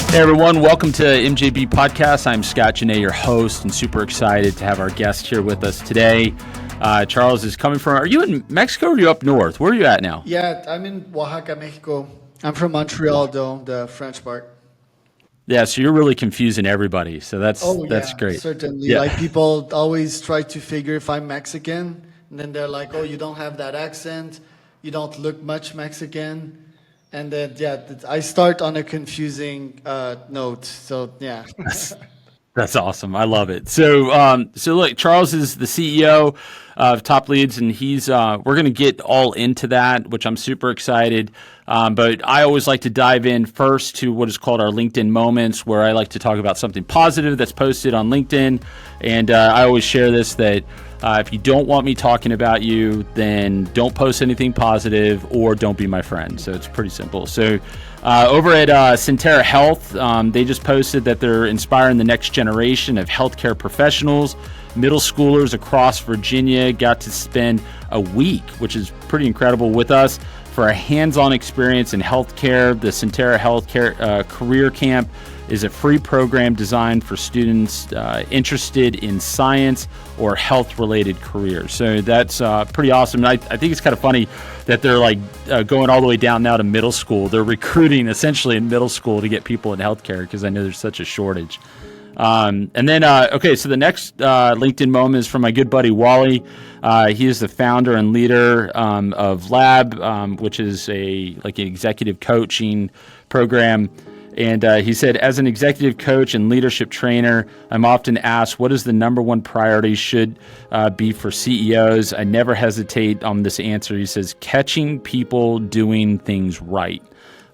Hey everyone, welcome to MJB Podcast. I'm Scott Janney, your host, and super excited to have our guest here with us today. Charles is coming from, are you in Mexico or are you up north? Where are you at now? Yeah, I'm in Oaxaca, Mexico. I'm from Montreal, though, the French part. Yeah, so you're really confusing everybody. So that's great. Certainly. Yeah. Like people always try to figure if I'm Mexican, and then they're like, "Oh, you don't have that accent. You don't look much Mexican." And then I start on a confusing note. So yeah. That's awesome. I love it. So look, Charles is the CEO of TopLeads, and he's we're going to get all into that, which I'm super excited. But I always like to dive in first to what is called our LinkedIn moments, where I like to talk about something positive that's posted on LinkedIn. And I always share this that if you don't want me talking about you, then don't post anything positive or don't be my friend. So it's pretty simple. So over at Centera Health, they just posted that they're inspiring the next generation of healthcare professionals. Middle schoolers across Virginia got to spend a week, which is pretty incredible, with us for a hands-on experience in healthcare. The Centera Healthcare Career Camp is a free program designed for students interested in science or health-related careers. So that's pretty awesome. And I think it's kind of funny that they're like going all the way down now to middle school. They're recruiting essentially in middle school to get people in healthcare because I know there's such a shortage. And then, so the next LinkedIn moment is from my good buddy Wally. He is the founder and leader of Lab, which is an executive coaching program. And he said, as an executive coach and leadership trainer, I'm often asked what is the number one priority should be for CEOs. I never hesitate on this answer. He says, catching people doing things right.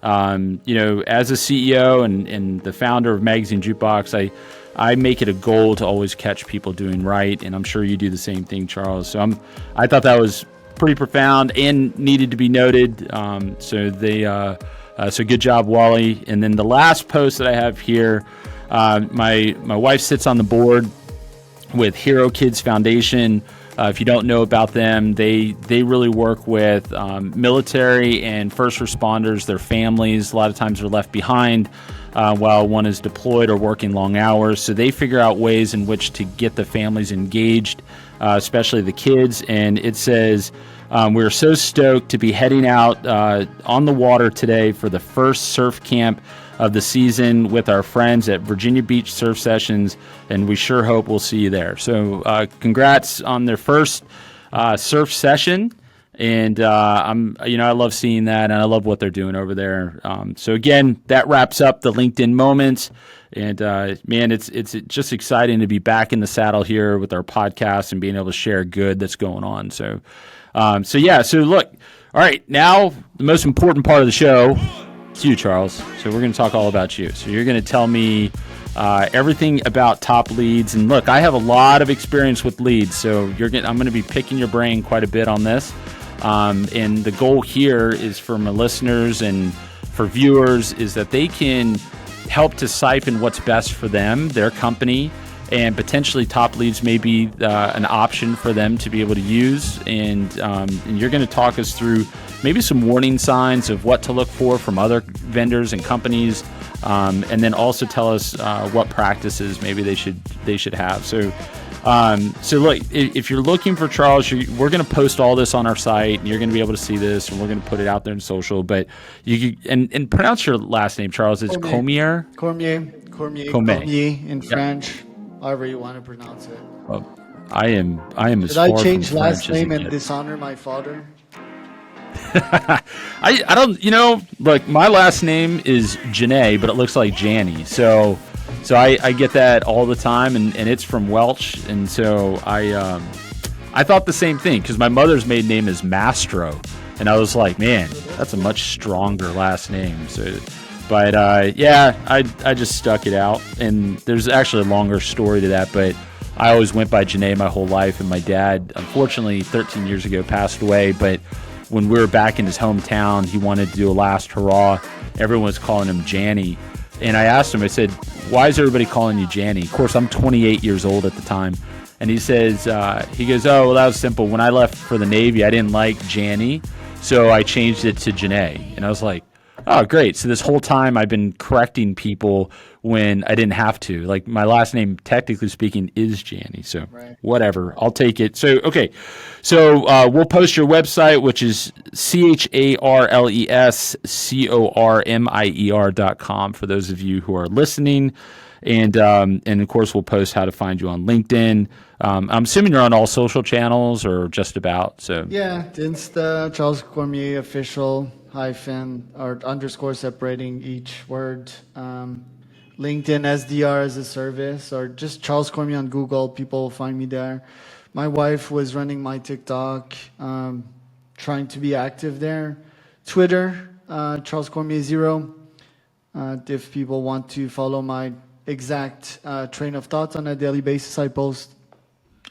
As a CEO and the founder of Magazine Jukebox, I make it a goal to always catch people doing right, and I'm sure you do the same thing, Charles. So I thought that was pretty profound and needed to be noted. So good job, Wally. And then the last post that I have here, my wife sits on the board with Hero Kids Foundation. If you don't know about them, they really work with military and first responders, their families. A lot of times they're left behind while one is deployed or working long hours. So they figure out ways in which to get the families engaged, especially the kids. And it says, we're so stoked to be heading out on the water today for the first surf camp of the season with our friends at Virginia Beach Surf Sessions, and we sure hope we'll see you there. So congrats on their first surf session, and I love seeing that, and I love what they're doing over there. So again, that wraps up the LinkedIn moments, and man, it's just exciting to be back in the saddle here with our podcast and being able to share good that's going on. So look, all right, now the most important part of the show. It's you, Charles. So we're going to talk all about you. So you're going to tell me everything about TopLeads. And look, I have a lot of experience with leads, so I'm going to be picking your brain quite a bit on this. And the goal here is for my listeners and for viewers is that they can help to siphon what's best for them, their company, and potentially TopLeads may be an option for them to be able to use. And you're going to talk us through maybe some warning signs of what to look for from other vendors and companies, and then also tell us what practices maybe they should have. So look, if you're looking for Charles, we're going to post all this on our site, and you're going to be able to see this, and we're going to put it out there in social. But you and pronounce your last name, Charles. It's Cormier. Cormier in French. However you want to pronounce it. Well, I am as Did far I change from last French name as and dishonor my father? I don't, like my last name is Janney, but it looks like Janney. So I get that all the time, and it's from Welsh. And so I thought the same thing because my mother's maiden name is Mastro. And I was like, man, that's a much stronger last name. So, but I just stuck it out. And there's actually a longer story to that, but I always went by Janney my whole life. And my dad, unfortunately, 13 years ago passed away. But when we were back in his hometown, he wanted to do a last hurrah. Everyone was calling him Janney. And I asked him, I said, why is everybody calling you Janney? Of course, I'm 28 years old at the time. And he says, he goes, oh, well, that was simple. When I left for the Navy, I didn't like Janney, so I changed it to Janney. And I was like, Oh, great. So this whole time I've been correcting people when I didn't have to. Like my last name, technically speaking, is Janney. So Right. whatever, I'll take it. So, okay. So we'll post your website, which is CharlesCormier.com for those of you who are listening. And of course, we'll post how to find you on LinkedIn. I'm assuming you're on all social channels or just about. So Yeah, Insta, Charles Cormier official hyphen or underscore separating each word. LinkedIn SDR as a service, or just Charles Cormier on Google. People will find me there. My wife was running my TikTok, trying to be active there. Twitter, Charles Cormier 0. If people want to follow my exact train of thoughts on a daily basis, I post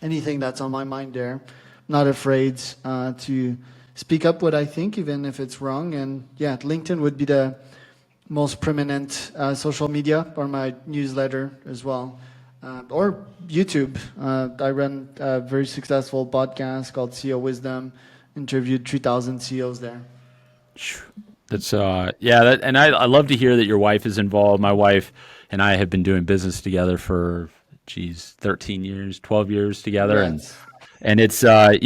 anything that's on my mind there. Not afraid to speak up what I think, even if it's wrong. And yeah, LinkedIn would be the most prominent social media, or my newsletter as well. Or YouTube. I run a very successful podcast called CEO Wisdom. Interviewed 3,000 CEOs there. That's and I love to hear that your wife is involved. My wife and I have been doing business together for 13 years, 12 years together. Yes. And it's I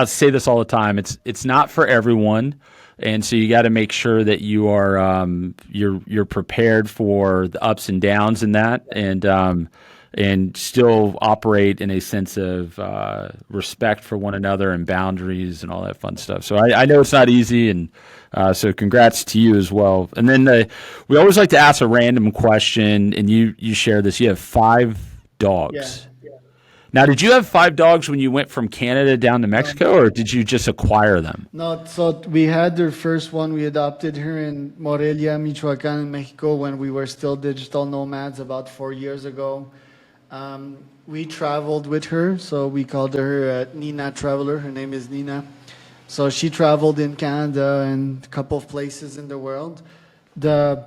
say this all the time. It's not for everyone. And so you got to make sure that you are you're prepared for the ups and downs in that, and still operate in a sense of respect for one another and boundaries and all that fun stuff. So I know it's not easy, and so congrats to you as well. And then we always like to ask a random question, and you share this. You have 5 dogs. Yeah. Now, did you have 5 dogs when you went from Canada down to Mexico, or did you just acquire them? No, so we had the first one. We adopted her in Morelia, Michoacan, in Mexico, when we were still digital nomads about 4 years ago. We traveled with her, so we called her Nina Traveler. Her name is Nina. So she traveled in Canada and a couple of places in the world. The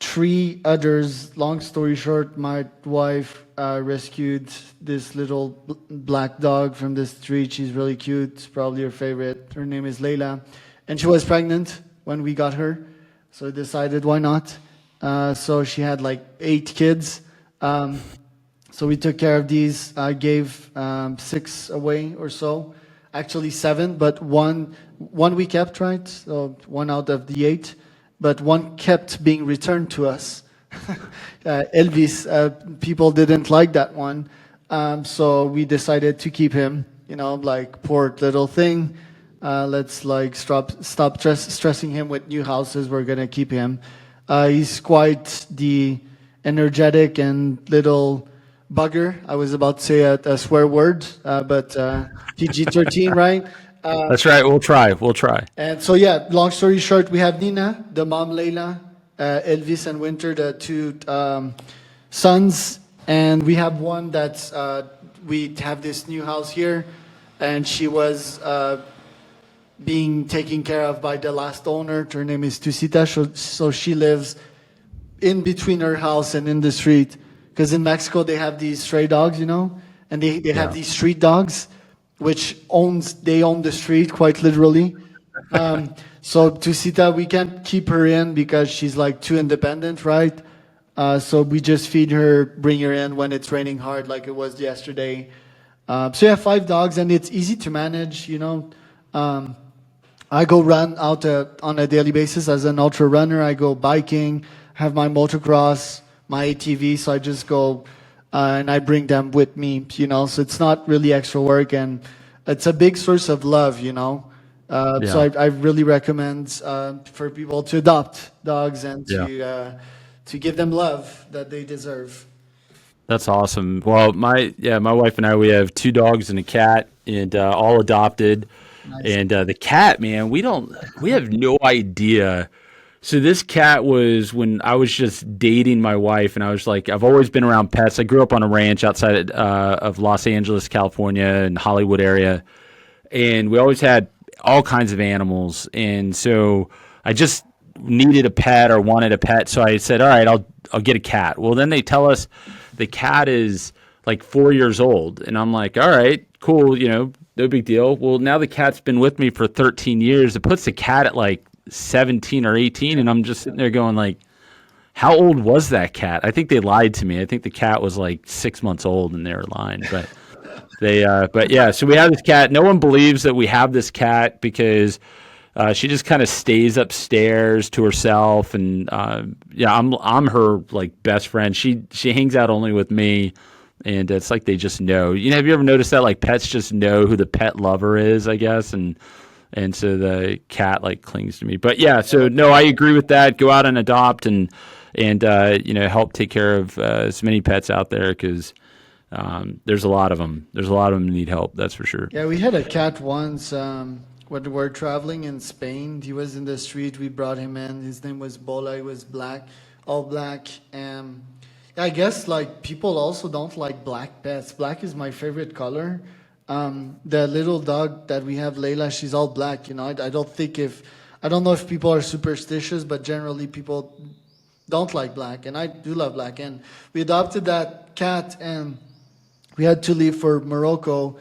3 others, long story short, my wife rescued this little black dog from the street. She's really cute. It's probably her favorite. Her name is Layla. And she was pregnant when we got her. So I decided, why not? So she had like 8 kids. So we took care of these. I gave 6 away or so. Actually 7, but one we kept, right? So 1 out of the 8. But 1 kept being returned to us. Elvis, people didn't like that one. So we decided to keep him, like poor little thing. Let's like stop stressing him with new houses. We're going to keep him. He's quite the energetic and little bugger. I was about to say a swear word, but PG-13, right? That's right. We'll try. And so, yeah, long story short, we have Nina, the mom Layla, Elvis and Winter, the 2 sons. And we have one that's, we have this new house here, and she was being taken care of by the last owner. Her name is Tusita, so she lives in between her house and in the street. Because in Mexico, they have these stray dogs, and they have these street dogs, which they own the street quite literally. So Tusita, we can't keep her in because she's like too independent, right? So we just feed her, bring her in when it's raining hard, like it was yesterday. So yeah, 5 dogs, and it's easy to manage. I go run out on a daily basis as an ultra runner. I go biking, have my motocross, my ATV. So I just go and I bring them with me. So it's not really extra work, and it's a big source of love. So I really recommend for people to adopt dogs and to give them love that they deserve. That's awesome. Well, my wife and I, we have 2 dogs and a cat, and all adopted. Nice. And the cat, man, we have no idea. So this cat was when I was just dating my wife, and I was like, I've always been around pets. I grew up on a ranch outside of Los Angeles, California, and Hollywood area, and we always had all kinds of animals. And so I just needed a pet or wanted a pet, so I said, all right, I'll get a cat. Well, then they tell us the cat is like 4 years old, and I'm like, all right, cool, no big deal. Well, now the cat's been with me for 13 years. It puts the cat at like 17 or 18, and I'm just sitting there going like, how old was that cat? I think they lied to me. I think the cat was like 6 months old, and they were lying. But yeah. So we have this cat. No one believes that we have this cat because she just kind of stays upstairs to herself, and I'm her like best friend. She hangs out only with me, and it's like they just know. Have you ever noticed that like pets just know who the pet lover is? I guess, and so the cat like clings to me. But yeah, so no, I agree with that. Go out and adopt and help take care of as many pets out there because there's a lot of them. There's a lot of them that need help. That's for sure. Yeah, we had a cat once. When we were traveling in Spain, he was in the street. We brought him in. His name was Bola. He was black, all black. And I guess like people also don't like black pets. Black is my favorite color. The little dog that we have, Layla, she's all black. I don't know if people are superstitious, but generally people don't like black, and I do love black. And we adopted that cat, and we had to leave for Morocco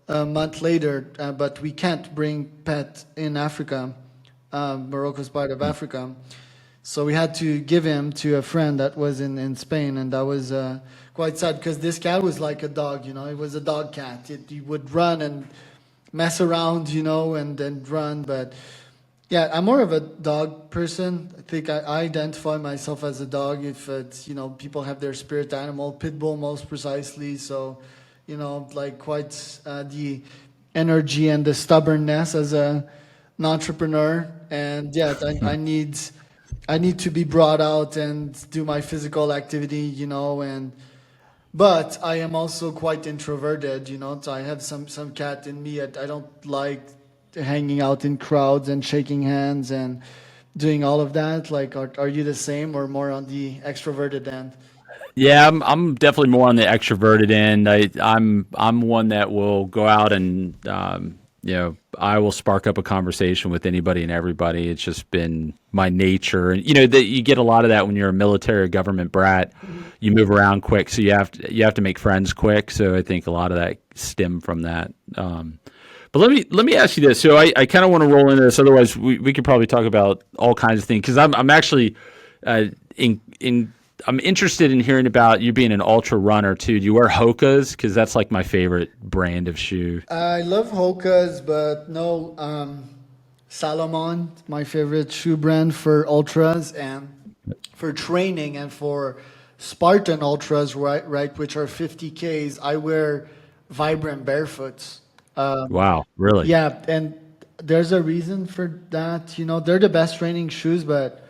a month later, but we can't bring pet in Africa. Morocco is part of Africa. So we had to give him to a friend that was in Spain, and that was quite sad because this cat was like a dog, it was a dog cat. He would run and mess around, and then run. But yeah, I'm more of a dog person. I think I identify myself as a dog if it's, people have their spirit animal, pit bull most precisely. So, like quite the energy and the stubbornness as an entrepreneur. And yeah, I need to be brought out and do my physical activity, but I am also quite introverted, so I have some cat in me. I don't like hanging out in crowds and shaking hands and doing all of that. Like, are you the same or more on the extroverted end? Yeah, I'm definitely more on the extroverted end. I'm one that will go out and I will spark up a conversation with anybody and everybody. It's just been my nature, and you get a lot of that when you're a military or government brat. You move around quick, so you have to make friends quick. So I think a lot of that stem from that. But let me ask you this. So I kind of want to roll into this. Otherwise, we could probably talk about all kinds of things because I'm actually I'm interested in hearing about you being an ultra runner too. Do you wear Hoka's? Because that's like my favorite brand of shoe. I love Hoka's, but no, Salomon, my favorite shoe brand for ultras and for training and for Spartan ultras, right, which are 50Ks. I wear Vibram barefoots. Wow, really? Yeah, and there's a reason for that. They're the best training shoes, but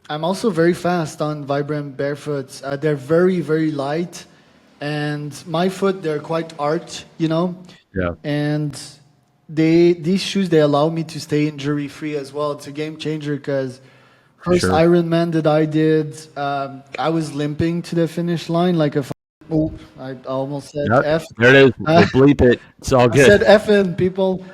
I'm also very fast on Vibram barefoots. They're very, very light, and my foot, they're quite arched, Yeah. and these shoes, they allow me to stay injury free as well. It's a game changer because first Sure. Ironman that I did, I was limping to the finish line like a oh, I almost said Yep, F. there it is. We'll bleep it. It's all I good. said effing people,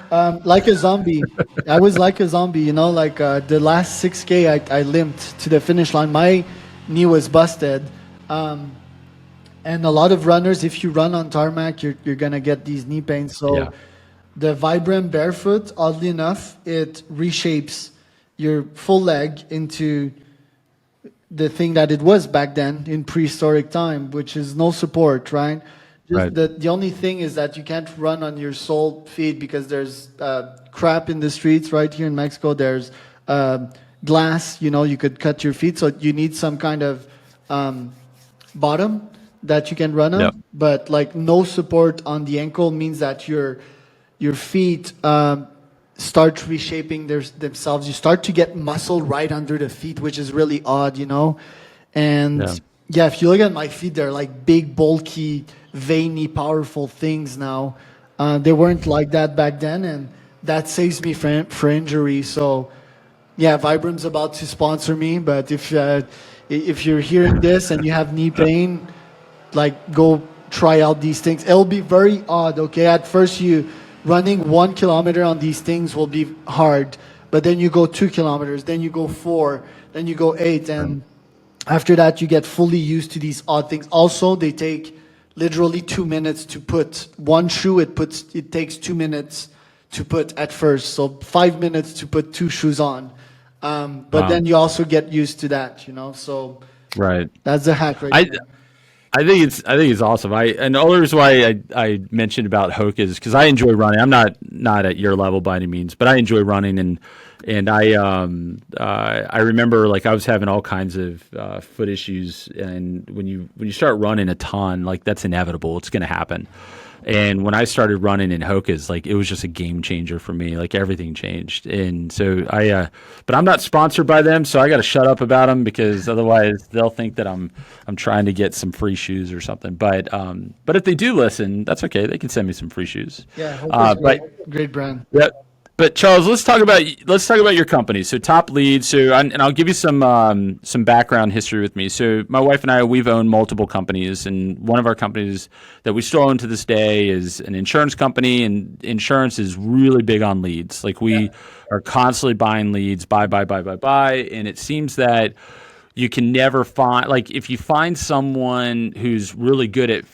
like a zombie. I was like a zombie, like the last 6K, I limped to the finish line. My knee was busted. And a lot of runners, if you run on tarmac, you're going to get these knee pains. So Yeah. the Vibram barefoot, oddly enough, it reshapes your full leg into the thing that it was back then in prehistoric time, which is no support, right? Just Right. the only thing is that you can't run on your sole feet because there's crap in the streets right here in Mexico. There's glass, you could cut your feet. So you need some kind of bottom that you can run on. Yep. But like no support on the ankle means that your feet start reshaping themselves. You start to get muscle right under the feet, which is really odd, And yeah, if you look at my feet, they're like big, bulky, veiny, powerful things now. They weren't like that back then, and that saves me for injury. So yeah, Vibram's about to sponsor me, but if you're hearing this and you have knee pain, like go try out these things. It'll be very odd, okay? At first running 1 kilometer on these things will be hard, but then you go 2 kilometers, then you go 4, then you go 8, and after that you get fully used to these odd things. Also, they take literally 2 minutes to put one shoe. It takes 2 minutes to put at first, so 5 minutes to put 2 shoes on. But then you also get used to that, so Right. that's the hack right I there. I think it's awesome. And the only reason why I mentioned about Hoke is because I enjoy running. I'm not at your level by any means, but I enjoy running, and I remember like I was having all kinds of foot issues, and when you start running a ton, like that's inevitable. It's going to happen. And when I started running in Hoka's, like it was just a game changer for me. Like everything changed. And so but I'm not sponsored by them, so I got to shut up about them because otherwise they'll think that I'm trying to get some free shoes or something. But if they do listen, that's okay. They can send me some free shoes. Yeah, Hoka's But great brand. yeah. But Charles, let's talk about your company. So TopLeads. So and I'll give you some background history with me. So my wife and I, we've owned multiple companies, and one of our companies that we still own to this day is an insurance company, and insurance is really big on leads. Like we are constantly buying leads, buy, and it seems that you can never find, like if you find someone who's really good at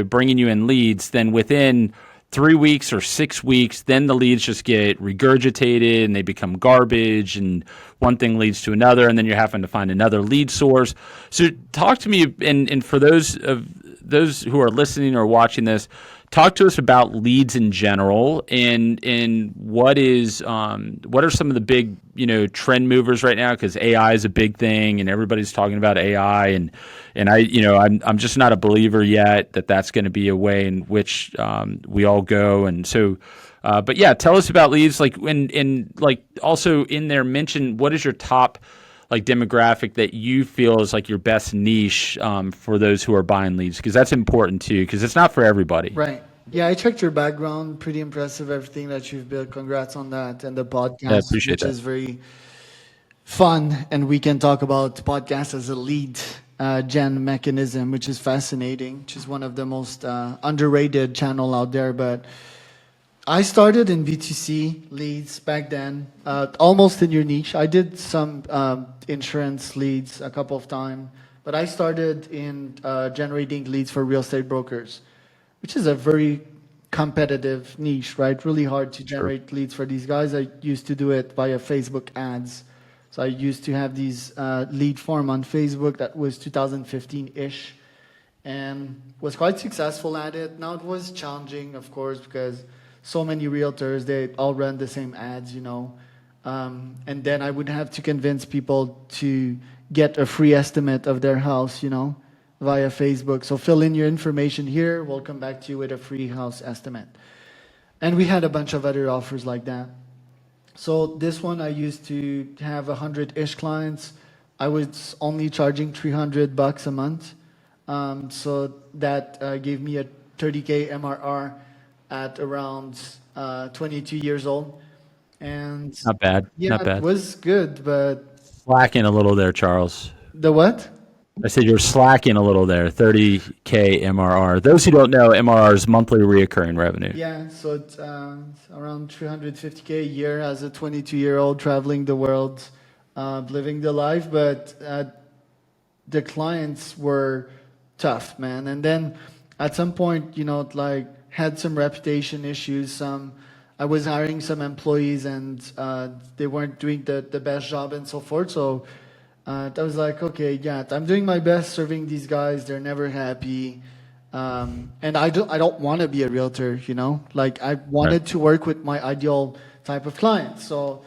bringing you in leads, then within 3 weeks or 6 weeks, then the leads just get regurgitated and they become garbage, and one thing leads to another, and then you're having to find another lead source. So talk to me, and for those who are listening or watching this, talk to us about leads in general, and what are some of the big trend movers right now, because AI is a big thing and everybody's talking about AI, and I'm just not a believer yet that that's going to be a way in which we all go. And so but yeah, tell us about leads, like like also in there mention what is your top like demographic that you feel is like your best niche for those who are buying leads, because that's important too, because it's not for everybody. Right. Yeah, I checked your background. Pretty impressive, everything that you've built. Congrats on that. And the podcast, Yeah, I appreciate which that. is very fun. And we can talk about podcast as a lead gen mechanism, which is fascinating, which is one of the most underrated channel out there. But I started in B2C leads back then, almost in your niche. I did some insurance leads a couple of times, but I started in generating leads for real estate brokers, which is a very competitive niche, right? Really hard to generate leads for these guys. I used to do it via Facebook ads. So I used to have these lead form on Facebook. That was 2015-ish, and was quite successful at it. Now it was challenging, of course, because so many realtors, they all run the same ads, and then I would have to convince people to get a free estimate of their house, via Facebook. So fill in your information here. We'll come back to you with a free house estimate. And we had a bunch of other offers like that. So this one, I used to have 100-ish clients. I was only charging $300 a month. So that gave me a 30K MRR at around 22 years old. And Not bad. yeah, Not it bad. was good, but Slacking a little there, Charles. the what? I said you're slacking a little there. 30K MRR. Those who don't know, MRR is monthly reoccurring revenue. Yeah, so it's around 350K a year as a 22-year-old traveling the world, living the life. But the clients were tough, man. And then at some point, like had some reputation issues. I was hiring some employees and they weren't doing the best job and so forth. So I was like, okay, yeah, I'm doing my best serving these guys. They're never happy. And I don't want to be a realtor, like I wanted to work with my ideal type of client. So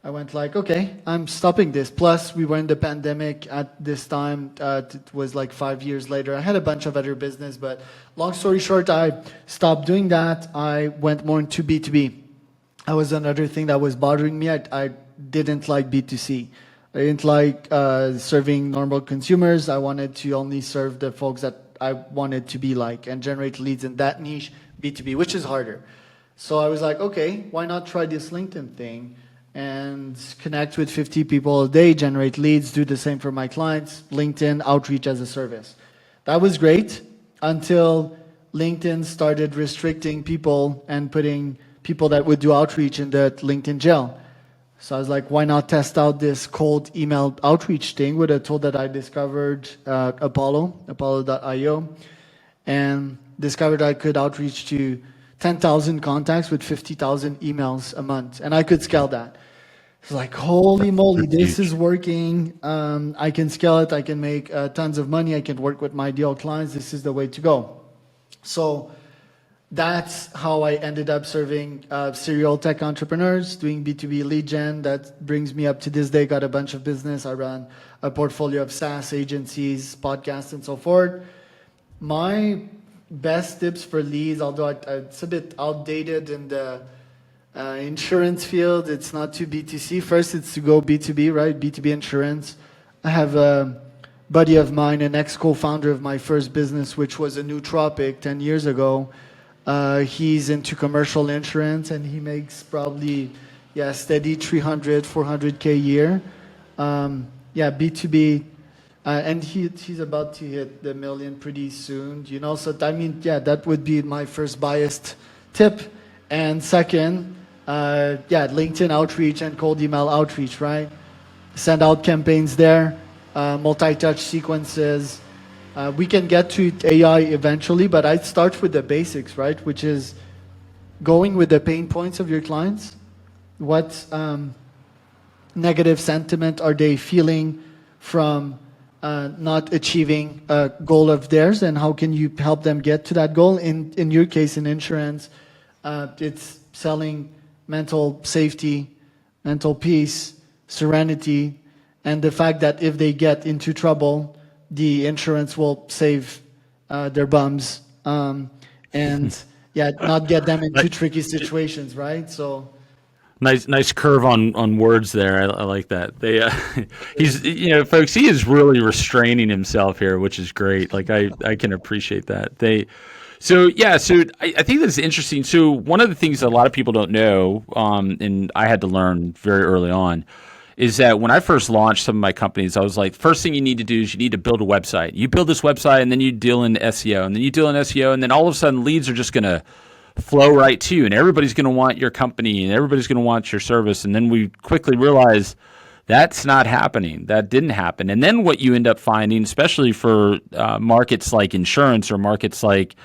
I went like, okay, I'm stopping this. Plus we were in the pandemic at this time. It was like 5 years later. I had a bunch of other business, but long story short, I stopped doing that. I went more into B2B. That was another thing that was bothering me. I didn't like B2C. I didn't like serving normal consumers. I wanted to only serve the folks that I wanted to be like and generate leads in that niche, B2B, which is harder. So I was like, okay, why not try this LinkedIn thing and connect with 50 people a day, generate leads, do the same for my clients, LinkedIn outreach as a service. That was great until LinkedIn started restricting people and putting people that would do outreach in the LinkedIn jail. So I was like, why not test out this cold email outreach thing with a tool that I discovered, Apollo.io, and discovered I could outreach to 10,000 contacts with 50,000 emails a month, and I could scale that. It's like, holy moly, That's this huge. is working. I can scale it. I can make tons of money. I can work with my ideal clients. This is the way to go. So that's how I ended up serving serial tech entrepreneurs, doing B2B lead gen. That brings me up to this day. Got a bunch of business. I run a portfolio of SaaS agencies, podcasts, and so forth. My best tips for leads, although it's a bit outdated in the insurance field, it's not too B2C. First, it's to go B2B, right? B2B insurance. I have a buddy of mine, an ex-co-founder of my first business, which was a nootropic 10 years ago. He's into commercial insurance, and he makes probably, steady 300, 400K a year. B2B. And he's about to hit the million pretty soon, So, I mean, that would be my first biased tip. And second, LinkedIn outreach and cold email outreach, right? Send out campaigns there, multi-touch sequences. We can get to AI eventually, but I'd start with the basics, right? Which is going with the pain points of your clients. What negative sentiment are they feeling from not achieving a goal of theirs, and how can you help them get to that goal? In your case, in insurance, it's selling mental safety, mental peace, serenity, and the fact that if they get into trouble, the insurance will save their bums, and not get them into tricky situations, right? So Nice curve on words there. I like that. They, he's, folks, he is really restraining himself here, which is great. Like I can appreciate that. So I think that's interesting. So one of the things that a lot of people don't know, and I had to learn very early on, is that when I first launched some of my companies, I was like, first thing you need to do is you need to build a website. You build this website, and then you deal in SEO, and then you deal in SEO, and then all of a sudden leads are just going to flow right to you, and everybody's going to want your company, and everybody's going to want your service. And then we quickly realize that's not happening. That didn't happen. And then what you end up finding, especially for markets like insurance or markets like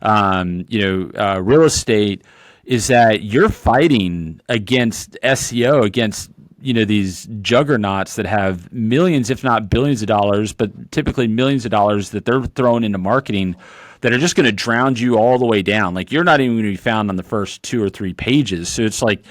real estate, is that you're fighting against SEO, against these juggernauts that have millions, if not billions of dollars, but typically millions of dollars that they're throwing into marketing that are just going to drown you all the way down. Like you're not even going to be found on the first 2 or 3 pages. So it's like,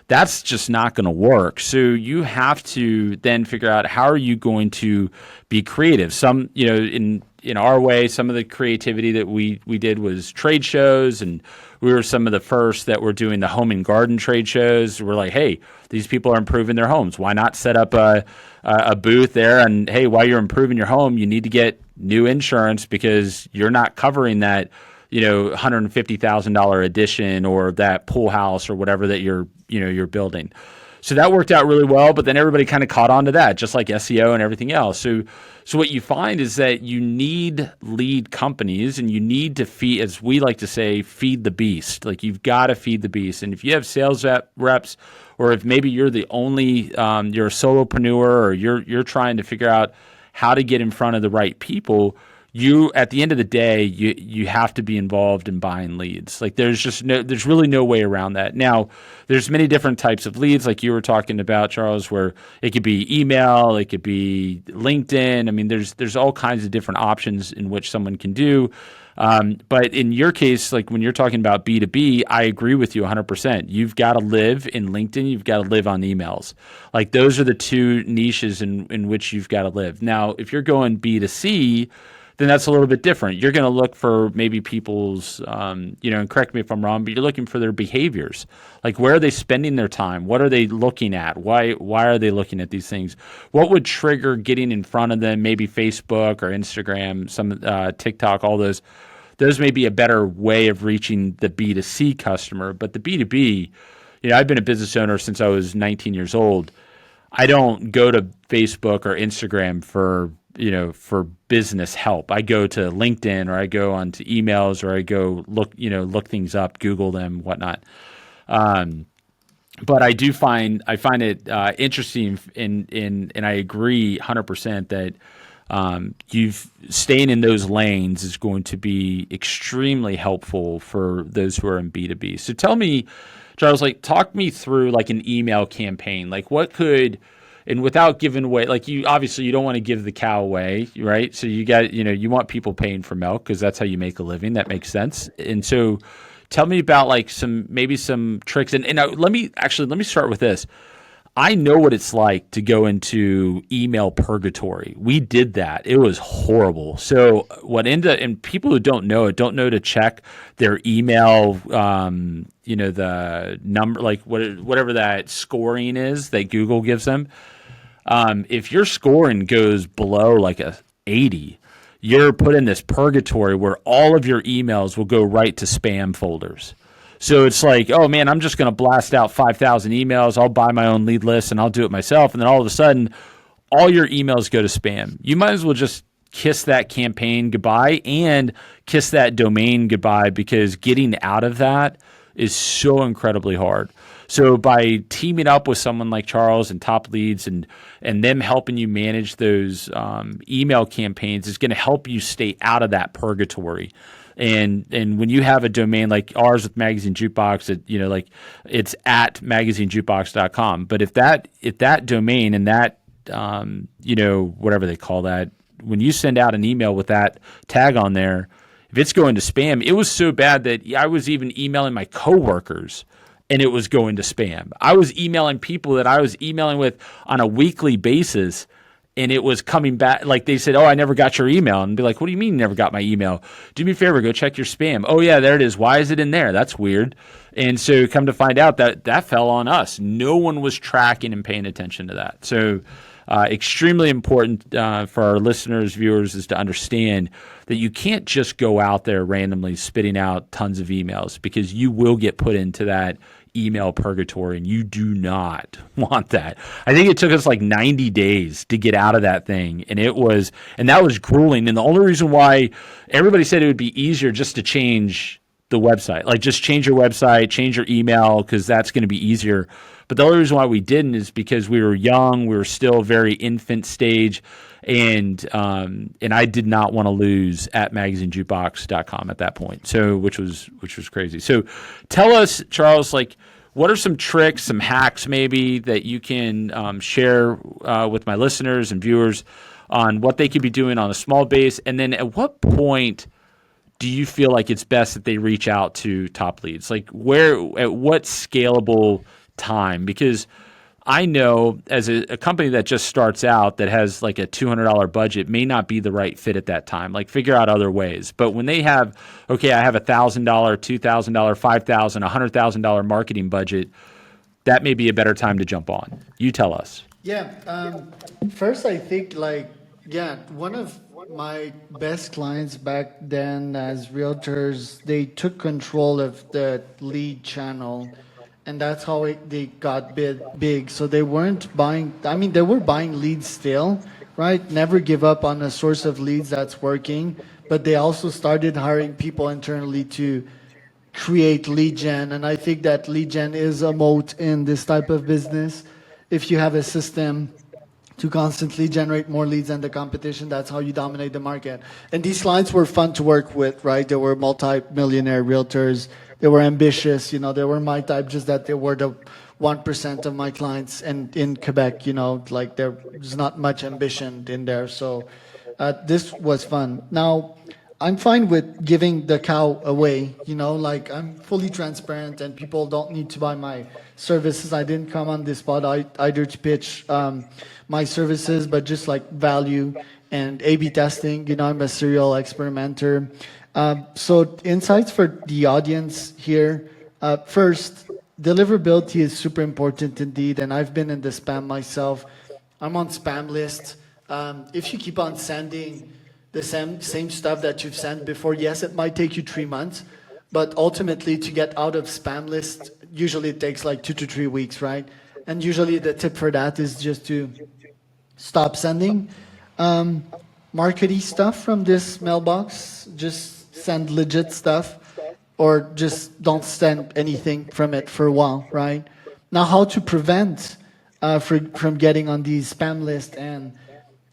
that's just not going to work. So you have to then figure out, how are you going to be creative? Some, in our way, some of the creativity that we did was trade shows, and we were some of the first that were doing the home and garden trade shows. We're like, hey, these people are improving their homes. Why not set up a booth there? And hey, while you're improving your home, you need to get new insurance because you're not covering that, $150,000 addition or that pool house or whatever that you're building. So that worked out really well, but then everybody kind of caught on to that, just like SEO and everything else. So what you find is that you need lead companies, and you need to feed, as we like to say, feed the beast. Like you've got to feed the beast. And if you have sales reps, or if maybe you're the only, you're a solopreneur, or you're trying to figure out how to get in front of the right people, you, at the end of the day, you have to be involved in buying leads. Like there's really no way around that. Now, there's many different types of leads, like you were talking about, Charles, where it could be email, it could be LinkedIn. I mean, there's all kinds of different options in which someone can do. But in your case, like when you're talking about B2B, I agree with you 100%. You've got to live in LinkedIn. You've got to live on emails. Like those are the two niches in which you've got to live. Now, if you're going B2C, then that's a little bit different. You're going to look for maybe people's, and correct me if I'm wrong, but you're looking for their behaviors. Like, where are they spending their time? What are they looking at? Why are they looking at these things? What would trigger getting in front of them? Maybe Facebook or Instagram, some TikTok, all those. Those may be a better way of reaching the B2C customer. But the B2B, I've been a business owner since I was 19 years old. I don't go to Facebook or Instagram for business help. I go to LinkedIn, or I go onto emails, or I go look things up, Google them, whatnot. But I find it interesting, and I agree 100% that staying in those lanes is going to be extremely helpful for those who are in B2B. So tell me Charles, like talk me through like an email campaign. Like what could, and without giving away, like you obviously you don't want to give the cow away, right? So you got, you want people paying for milk because that's how you make a living. That makes sense. And so tell me about like maybe some tricks. And let me start with this. I know what it's like to go into email purgatory. We did that. It was horrible. So and people who don't know to check their email, the number, like whatever that scoring is that Google gives them. If your scoring goes below like a 80, you're put in this purgatory where all of your emails will go right to spam folders. So it's like, oh man, I'm just going to blast out 5,000 emails. I'll buy my own lead list and I'll do it myself. And then all of a sudden, all your emails go to spam. You might as well just kiss that campaign goodbye and kiss that domain goodbye, because getting out of that is so incredibly hard. So by teaming up with someone like Charles and TopLeads and them helping you manage those email campaigns is going to help you stay out of that purgatory. And when you have a domain like ours with Magazine Jukebox, like it's at magazinejukebox.com. But if that domain and that, whatever they call that, when you send out an email with that tag on there, if it's going to spam, it was so bad that I was even emailing my coworkers and it was going to spam. I was emailing people that I was emailing with on a weekly basis, and it was coming back, like they said, oh, I never got your email. And be like, what do you mean you never got my email? Do me a favor, go check your spam. Oh, yeah, there it is. Why is it in there? That's weird. And so come to find out that fell on us. No one was tracking and paying attention to that. So extremely important for our listeners, viewers, is to understand that you can't just go out there randomly spitting out tons of emails, because you will get put into that email purgatory, and you do not want that. I think it took us like 90 days to get out of that thing, and that was grueling. And the only reason why everybody said it would be easier just to change the website, like just change your website, change your email, because that's going to be easier. But the only reason why we didn't is because we were young, we were still very infant stage, and I did not want to lose at magazinejukebox.com at that point. So which was crazy. So tell us, Charles, like what are some tricks, some hacks maybe that you can share with my listeners and viewers on what they could be doing on a small base, and then at what point do you feel like it's best that they reach out to TopLeads? Like at what scalable time? Because I know as a company that just starts out that has like a $200 budget may not be the right fit at that time. Like figure out other ways. But when they have, okay, I have $1,000, $2,000, $5,000, $100,000 marketing budget, that may be a better time to jump on. You tell us. Yeah. First, I think one of my best clients back then as realtors, they took control of the lead channel. And that's how they got big. So they weren't buying, they were buying leads still, right? Never give up on a source of leads that's working. But they also started hiring people internally to create lead gen. And I think that lead gen is a moat in this type of business. If you have a system to constantly generate more leads than the competition, that's how you dominate the market. And these clients were fun to work with, right? They were multi-millionaire realtors. They were ambitious, they were my type, just that they were the 1% of my clients. And in Quebec, like there's not much ambition in there. So this was fun. Now, I'm fine with giving the cow away, like I'm fully transparent and people don't need to buy my services. I didn't come on this spot either to pitch my services, but just like value and A/B testing. I'm a serial experimenter. So insights for the audience here. First, deliverability is super important indeed, and I've been in the spam myself. I'm on spam list. If you keep on sending the same stuff that you've sent before, yes, it might take you 3 months, but ultimately to get out of spam list, usually it takes like 2 to 3 weeks, right? And usually the tip for that is just to stop sending markety stuff from this mailbox. Just send legit stuff, or just don't send anything from it for a while, right? Now, how to prevent from getting on these spam lists and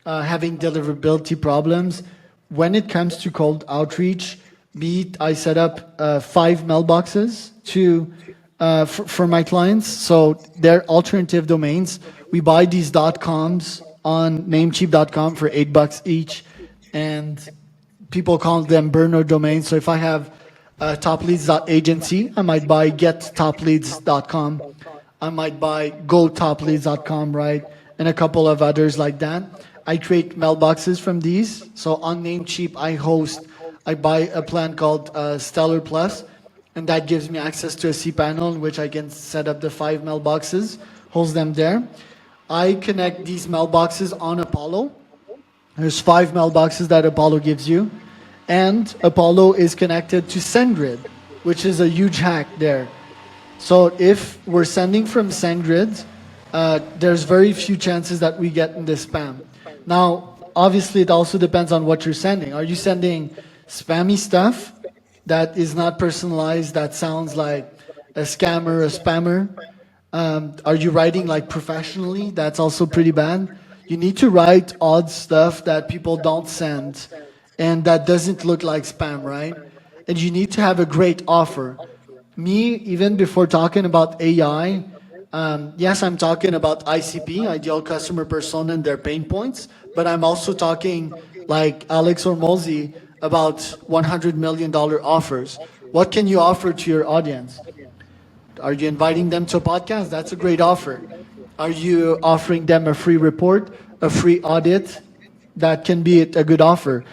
having deliverability problems. When it comes to cold outreach, I set up 5 mailboxes to for my clients. So they're alternative domains. We buy these .coms on Namecheap.com for $8 each, and people call them burner domains. So if I have TopLeads.agency, I might buy GetTopLeads.com. I might buy GoTopLeads.com, right? And a couple of others like that. I create mailboxes from these. So on Namecheap, I buy a plan called Stellar Plus, and that gives me access to a cPanel in which I can set up the 5 mailboxes, holds them there. I connect these mailboxes on Apollo. There's 5 mailboxes that Apollo gives you. And Apollo is connected to SendGrid, which is a huge hack there. So if we're sending from SendGrid, there's very few chances that we get in the spam. Now, obviously, it also depends on what you're sending. Are you sending spammy stuff that is not personalized, that sounds like a scammer, a spammer? Are you writing like professionally? That's also pretty bad. You need to write odd stuff that people don't send and that doesn't look like spam, right? And you need to have a great offer. Me, even before talking about AI, yes, I'm talking about ICP, ideal customer persona, and their pain points, but I'm also talking like Alex or Mosey about $100 million offers. What can you offer to your audience? Are you inviting them to a podcast? That's a great offer. Are you offering them a free report, a free audit? That can be a good offer.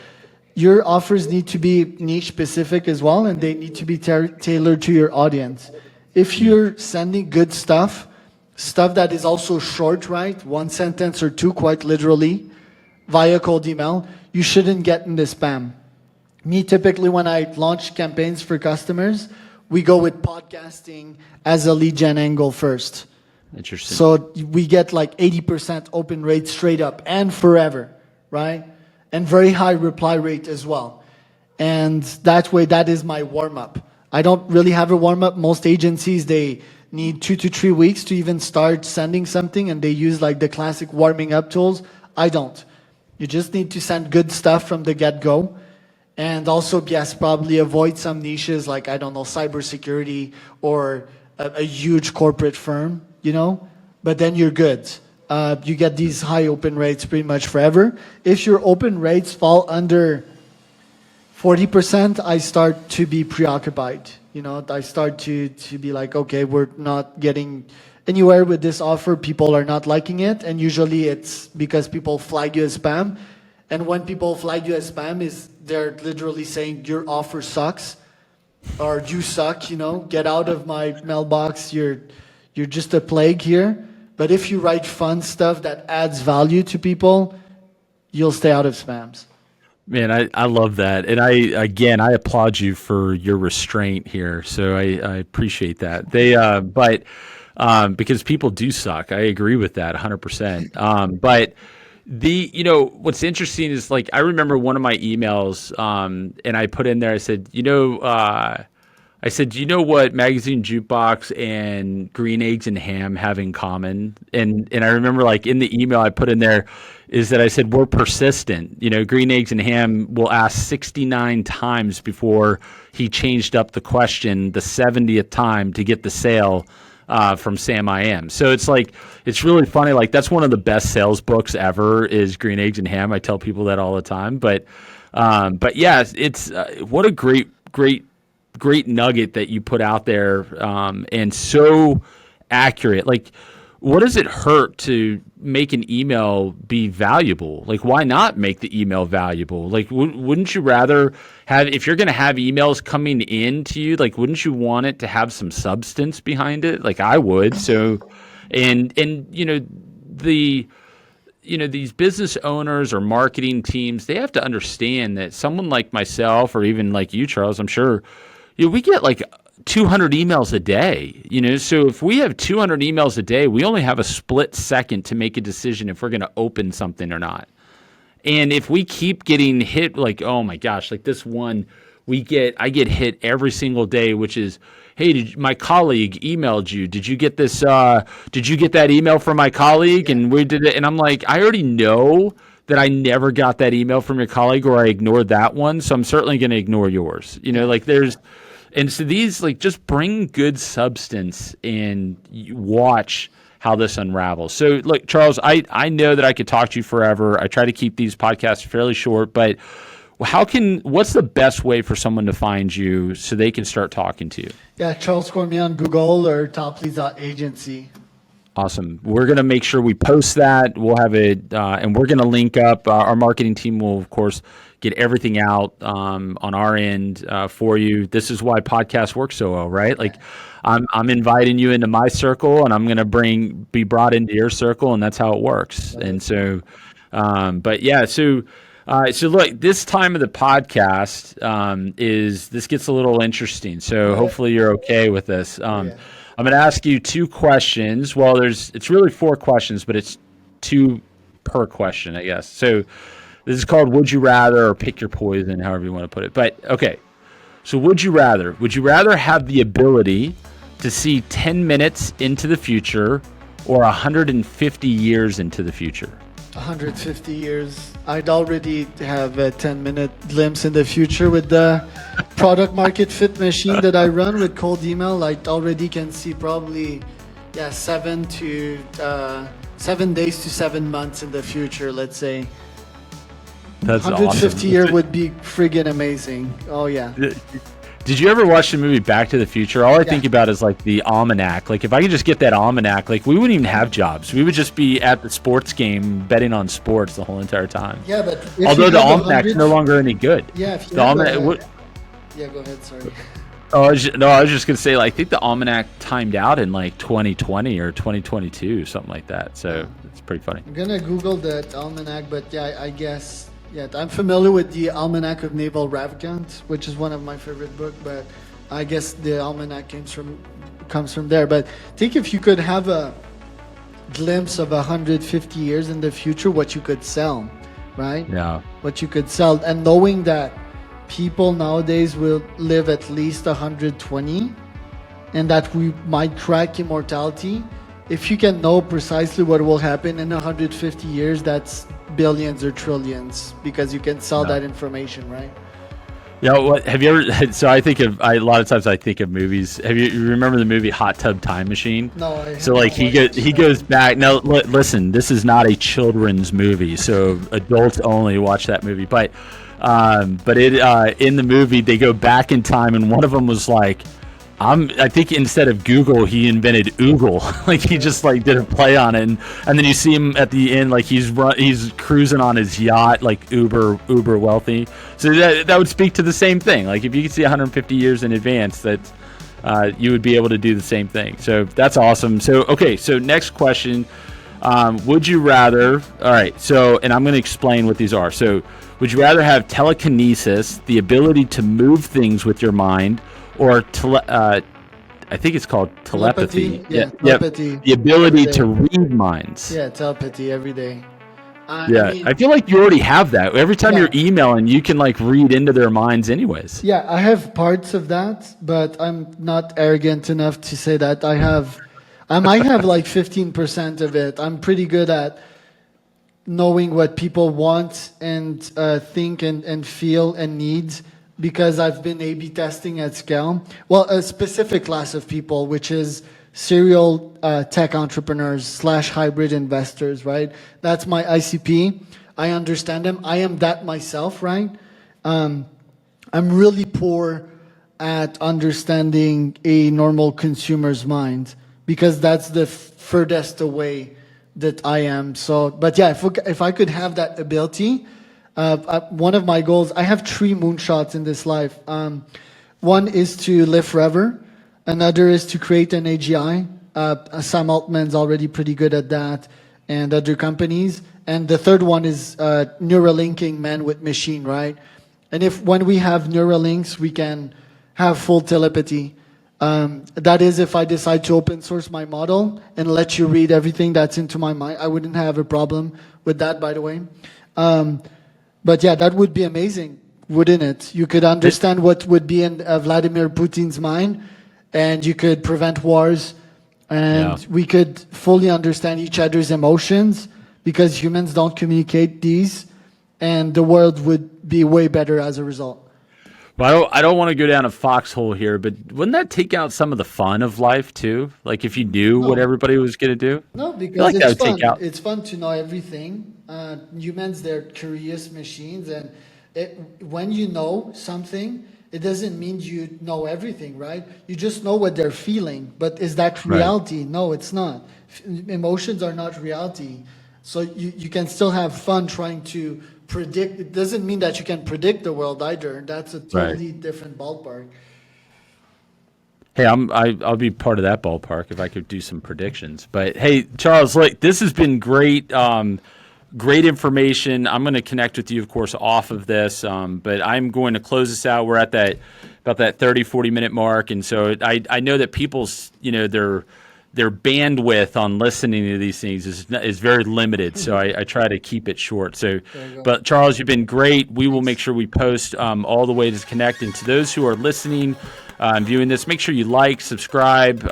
Your offers need to be niche specific as well, and they need to be tailored to your audience. If you're sending good stuff that is also short, right? 1 sentence or 2, quite literally, via cold email, you shouldn't get in the spam. Me, typically, when I launch campaigns for customers, we go with podcasting as a lead gen angle first. Interesting. So we get like 80% open rate straight up and forever, right? And very high reply rate as well. And that way, that is my warm-up. I don't really have a warm-up. Most agencies, they need 2 to 3 weeks to even start sending something, and they use like the classic warming up tools. I don't. You just need to send good stuff from the get-go. And also, yes, probably avoid some niches like, I don't know, cybersecurity or a huge corporate firm, you know? But then you're good. You get these high open rates pretty much forever. If your open rates fall under 40%, I start to be preoccupied. You know, I start to be like, okay, we're not getting anywhere with this offer. People are not liking it. And usually it's because people flag you as spam. And when people flag you as spam, they're literally saying your offer sucks or you suck, you know, get out of my mailbox. You're just a plague here. But if you write fun stuff that adds value to people, you'll stay out of spams. Man, I love that. And I applaud you for your restraint here. So I appreciate that. But because people do suck. I agree with that 100%. But what's interesting is like, I remember one of my emails, and I put in there, I said, do you know what Magazine Jukebox and Green Eggs and Ham have in common? And I remember like in the email I put in there is that I said, we're persistent. Green Eggs and Ham will ask 69 times before he changed up the question the 70th time to get the sale from Sam I Am. So it's like, it's really funny. Like that's one of the best sales books ever is Green Eggs and Ham. I tell people that all the time, but yeah, it's what a great nugget that you put out there, and so accurate. Like, what does it hurt to make an email be valuable? Like, why not make the email valuable? Like, wouldn't you rather have, if you're going to have emails coming in to you, like, wouldn't you want it to have some substance behind it? Like I would. So, and these business owners or marketing teams, they have to understand that someone like myself, or even like you, Charles, I'm sure, we get like 200 emails a day, so if we have 200 emails a day, we only have a split second to make a decision if we're going to open something or not. And if we keep getting hit, like, oh my gosh, like this one, I get hit every single day, which is, hey, my colleague emailed you. Did you get this? Did you get that email from my colleague? And we did it. And I'm like, I already know that I never got that email from your colleague, or I ignored that one. So I'm certainly going to ignore yours. Like And so these like just bring good substance and you watch how this unravels. So look, Charles, I know that I could talk to you forever. I try to keep these podcasts fairly short, but what's the best way for someone to find you so they can start talking to you? Yeah, Charles Cormier on Google or TopLeads.agency. Awesome. We're going to make sure we post that. We'll have it, and we're going to link up. Our marketing team will, of course, get everything out on our end for you. This is why podcasts work so well, right? Like, I'm inviting you into my circle, and I'm going to be brought into your circle, and that's how it works. Right. And so, but yeah, so look, this time of the podcast this gets a little interesting. So hopefully you're okay with this. I'm going to ask you 2 questions. Well, it's really 4 questions, but it's 2 per question, I guess. So this is called Would You Rather, or Pick Your Poison, however you want to put it. But okay, so would you rather have the ability to see 10 minutes into the future or 150 years into the future? 150 years. I'd already have a 10-minute glimpse in the future with the product market fit machine that I run with cold email. I already can see probably 7 days to 7 months in the future, let's say. That's 150 awesome. year would be friggin' amazing. Oh yeah. Did you ever watch the movie Back to the Future? All I think about is like the almanac. Like if I could just get that almanac, like we wouldn't even have jobs. We would just be at the sports game betting on sports the whole entire time. Yeah, but although the almanac's no longer any good. Yeah, if you the almanac. Yeah, go ahead. Sorry. I was just gonna say, like, I think the almanac timed out in like 2020 or 2022, something like that. So it's pretty funny. I'm gonna Google that almanac, but yeah, I guess. Yeah, I'm familiar with the Almanac of Naval Ravikant, which is one of my favorite books, but I guess the almanac comes from there. But I think if you could have a glimpse of 150 years in the future, what you could sell, right? Yeah. What you could sell, and knowing that people nowadays will live at least 120, and that we might crack immortality. If you can know precisely what will happen in 150 years, that's billions or trillions, because you can sell that information, right? Yeah. What have you ever? So I think a lot of times I think of movies. You remember the movie Hot Tub Time Machine? No. So like he goes back. Now listen, this is not a children's movie, so adults only watch that movie. But in the movie they go back in time, and one of them was like, I think instead of Google, he invented Oogle. Like he just like did a play on it, and then you see him at the end, like he's cruising on his yacht, like uber wealthy. So that would speak to the same thing. Like if you could see 150 years in advance, that you would be able to do the same thing. So that's awesome. So okay, so next question: would you rather? All right. So and I'm going to explain what these are. So would you rather have telekinesis, the ability to move things with your mind, or I think it's called telepathy. Yeah, telepathy. The ability to read minds. Yeah, telepathy every day. I feel like you already have that. Every time you're emailing, you can like read into their minds anyways. Yeah, I have parts of that, but I'm not arrogant enough to say that I might have like 15% of it. I'm pretty good at knowing what people want and think and feel and need, because I've been A/B testing at scale. Well, a specific class of people, which is serial tech entrepreneurs / hybrid investors, right? That's my ICP. I understand them. I am that myself, right? I'm really poor at understanding a normal consumer's mind, because that's the furthest away that I am. So, but yeah, if I could have that ability, one of my goals, I have 3 moonshots in this life. One is to live forever. Another is to create an AGI. Sam Altman's already pretty good at that, and other companies. And the third one is Neuralinking man with machine, right? And when we have Neuralinks, we can have full telepathy. That is, if I decide to open source my model and let you read everything that's into my mind. I wouldn't have a problem with that, by the way. But yeah, that would be amazing, wouldn't it? You could understand what would be in Vladimir Putin's mind, and you could prevent wars, and we could fully understand each other's emotions, because humans don't communicate these, and the world would be way better as a result. Well, I don't want to go down a foxhole here, but wouldn't that take out some of the fun of life too? Like if you knew what No, everybody was going to do? no, I feel because like that it's would take fun. out. It's fun to know everything. Humans, they're curious machines, and when you know something, it doesn't mean you know everything, right? You just know what they're feeling. But is that Right. reality? No, it's not. Emotions are not reality. So you can still have fun trying to predict. It doesn't mean that you can predict the world either. That's a Right. totally different ballpark. Hey, I'll be part of that ballpark if I could do some predictions. But hey, Charles, like this has been great. Great information. I'm going to connect with you, of course, off of this. But I'm going to close this out. We're at that about that 30, 40-minute mark, and so I know that people's their bandwidth on listening to these things is very limited. So I try to keep it short. So, There you go. but Charles, you've been great. We will make sure we post all the ways to connect. And to those who are listening, viewing this, make sure you like, subscribe,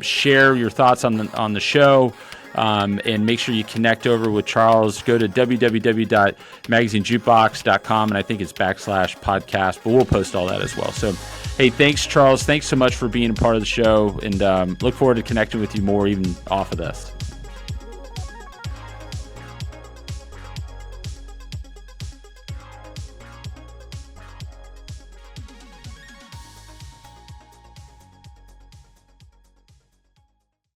share your thoughts on the show. And make sure you connect over with Charles. Go to www.magazinejukebox.com, and I think it's /podcast, but we'll post all that as well. So, hey, thanks, Charles. Thanks so much for being a part of the show, and look forward to connecting with you more even off of this.